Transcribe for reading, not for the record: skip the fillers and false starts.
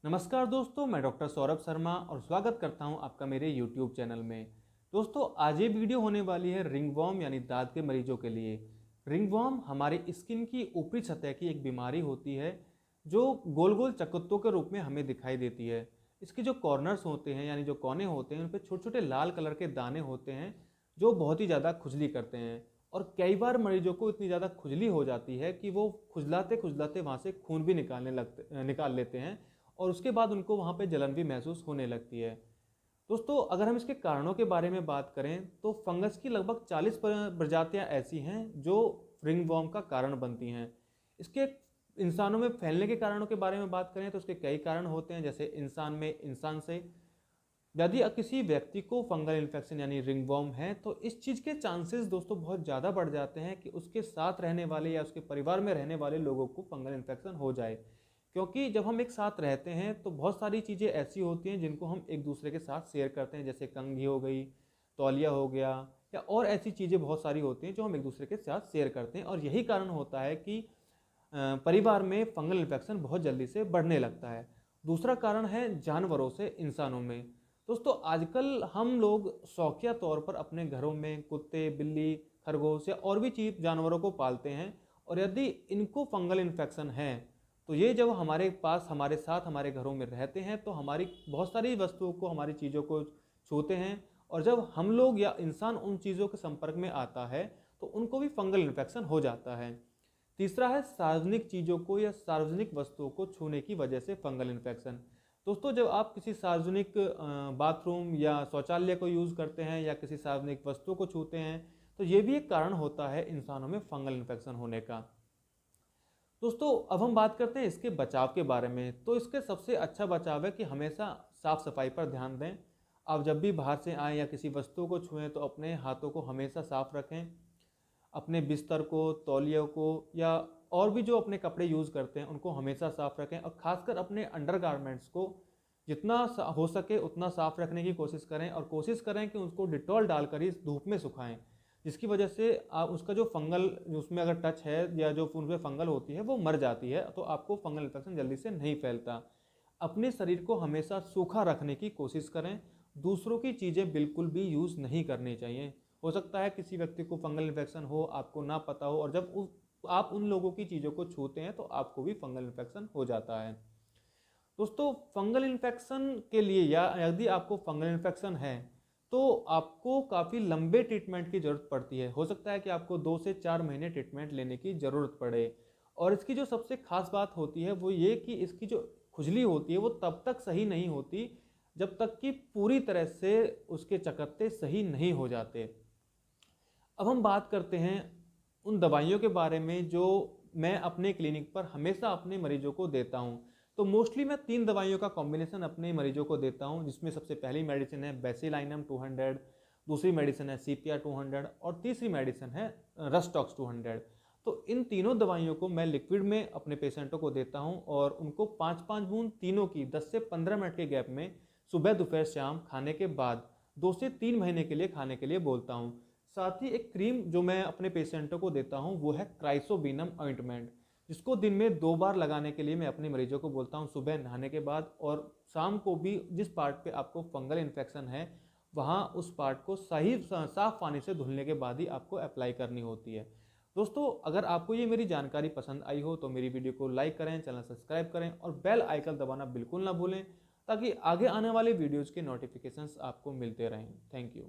नमस्कार दोस्तों, मैं डॉक्टर सौरभ शर्मा और स्वागत करता हूं आपका मेरे YouTube चैनल में। दोस्तों, आज ये वीडियो होने वाली है रिंगवॉर्म यानी दांत के मरीजों के लिए। रिंगवॉर्म हमारी स्किन की ऊपरी सतह की एक बीमारी होती है जो गोल गोल चकत्तों के रूप में हमें दिखाई देती है। इसके जो कॉर्नर्स होते हैं यानी जो कोने होते हैं उन पर छोटे छोटे लाल कलर के दाने होते हैं जो बहुत ही ज़्यादा खुजली करते हैं। और कई बार मरीजों को इतनी ज़्यादा खुजली हो जाती है कि वो खुजलाते खुजलाते वहाँ से खून भी निकाल लेते हैं और उसके बाद उनको वहाँ पे जलन भी महसूस होने लगती है। दोस्तों, अगर हम इसके कारणों के बारे में बात करें तो फंगस की लगभग 40 प्रजातियाँ ऐसी हैं जो रिंगवॉर्म का कारण बनती हैं। इसके इंसानों में फैलने के कारणों के बारे में बात करें तो उसके कई कारण होते हैं, जैसे इंसान में इंसान से। यदि किसी व्यक्ति को फंगल इन्फेक्शन यानी रिंगवॉर्म है तो इस चीज़ के चांसेस दोस्तों बहुत ज़्यादा बढ़ जाते हैं कि उसके साथ रहने वाले या उसके परिवार में रहने वाले लोगों को फंगल इन्फेक्शन हो जाए। क्योंकि जब हम एक साथ रहते हैं तो बहुत सारी चीज़ें ऐसी होती हैं जिनको हम एक दूसरे के साथ शेयर करते हैं, जैसे कंघी हो गई, तौलिया हो गया, या और ऐसी चीज़ें बहुत सारी होती हैं जो हम एक दूसरे के साथ शेयर करते हैं। और यही कारण होता है कि परिवार में फंगल इन्फेक्शन बहुत जल्दी से बढ़ने लगता है। दूसरा कारण है जानवरों से इंसानों में। दोस्तों, आजकल हम लोग शौकिया तौर पर अपने घरों में कुत्ते, बिल्ली, खरगोश या और भी चीज जानवरों को पालते हैं, और यदि इनको फंगल इन्फेक्शन है तो ये जब हमारे पास हमारे साथ हमारे घरों में रहते हैं तो हमारी बहुत सारी वस्तुओं को, हमारी चीज़ों को छूते हैं, और जब हम लोग या इंसान उन चीज़ों के संपर्क में आता है तो उनको भी फंगल इन्फेक्शन हो जाता है। तीसरा है सार्वजनिक चीज़ों को या सार्वजनिक वस्तुओं को छूने की वजह से फंगल इन्फेक्शन। दोस्तों, जब आप किसी सार्वजनिक बाथरूम या शौचालय को यूज़ करते हैं या किसी सार्वजनिक वस्तुओं को छूते हैं तो ये भी एक कारण होता है इंसानों में फंगल इन्फेक्शन होने का। दोस्तों, अब हम बात करते हैं इसके बचाव के बारे में। तो इसके सबसे अच्छा बचाव है कि हमेशा साफ सफाई पर ध्यान दें। आप जब भी बाहर से आएँ या किसी वस्तु को छुएं तो अपने हाथों को हमेशा साफ रखें। अपने बिस्तर को, तौलिया को, या और भी जो अपने कपड़े यूज़ करते हैं उनको हमेशा साफ रखें, और ख़ासकर अपने अंडरगारमेंट्स को जितना हो सके उतना साफ रखने की कोशिश करें, और कोशिश करें कि उसको डिटॉल डालकर ही धूप में सुखाएं, जिसकी वजह से आप उसका जो फंगल, उसमें अगर टच है या जो उनमें फंगल होती है वो मर जाती है, तो आपको फंगल इन्फेक्शन जल्दी से नहीं फैलता। अपने शरीर को हमेशा सूखा रखने की कोशिश करें। दूसरों की चीज़ें बिल्कुल भी यूज़ नहीं करनी चाहिए। हो सकता है किसी व्यक्ति को फंगल इन्फेक्शन हो, आपको ना पता हो, और जब आप उन लोगों की चीज़ों को छूते हैं तो आपको भी फंगल इन्फेक्शन हो जाता है। दोस्तों, फंगल इन्फेक्शन के लिए या यदि आपको फंगल इन्फेक्शन है तो आपको काफ़ी लंबे ट्रीटमेंट की ज़रूरत पड़ती है। हो सकता है कि आपको 2 से 4 महीने ट्रीटमेंट लेने की ज़रूरत पड़े। और इसकी जो सबसे खास बात होती है वो ये कि इसकी जो खुजली होती है वो तब तक सही नहीं होती जब तक कि पूरी तरह से उसके चकत्ते सही नहीं हो जाते। अब हम बात करते हैं उन दवाइयों के बारे में जो मैं अपने क्लिनिक पर हमेशा अपने मरीजों को देता हूं। तो मोस्टली मैं 3 दवाइयों का कॉम्बिनेशन अपने मरीजों को देता हूं, जिसमें सबसे पहली मेडिसिन है बेसिलाइनम 200, दूसरी मेडिसिन है सीपिया 200, और तीसरी मेडिसिन है रस्टॉक्स 200। तो इन तीनों दवाइयों को मैं लिक्विड में अपने पेशेंटों को देता हूं, और उनको 5-5 बूंद तीनों की 10 से 15 मिनट के गैप में सुबह, दोपहर, शाम खाने के बाद 2 से 3 महीने के लिए खाने के लिए बोलता हूं। साथ ही एक क्रीम जो मैं अपने पेशेंटों को देता हूं वो है क्राइसोबिनम ऑइंटमेंट, जिसको दिन में 2 बार लगाने के लिए मैं अपने मरीजों को बोलता हूं, सुबह नहाने के बाद और शाम को भी। जिस पार्ट पे आपको फंगल इन्फेक्शन है वहाँ उस पार्ट को सही साफ पानी से धुलने के बाद ही आपको अप्लाई करनी होती है। दोस्तों, अगर आपको ये मेरी जानकारी पसंद आई हो तो मेरी वीडियो को लाइक करें, चैनल सब्सक्राइब करें और बेल आइकन दबाना बिल्कुल ना भूलें, ताकि आगे आने वाले वीडियोज़ के नोटिफिकेशंस आपको मिलते रहें। Thank you.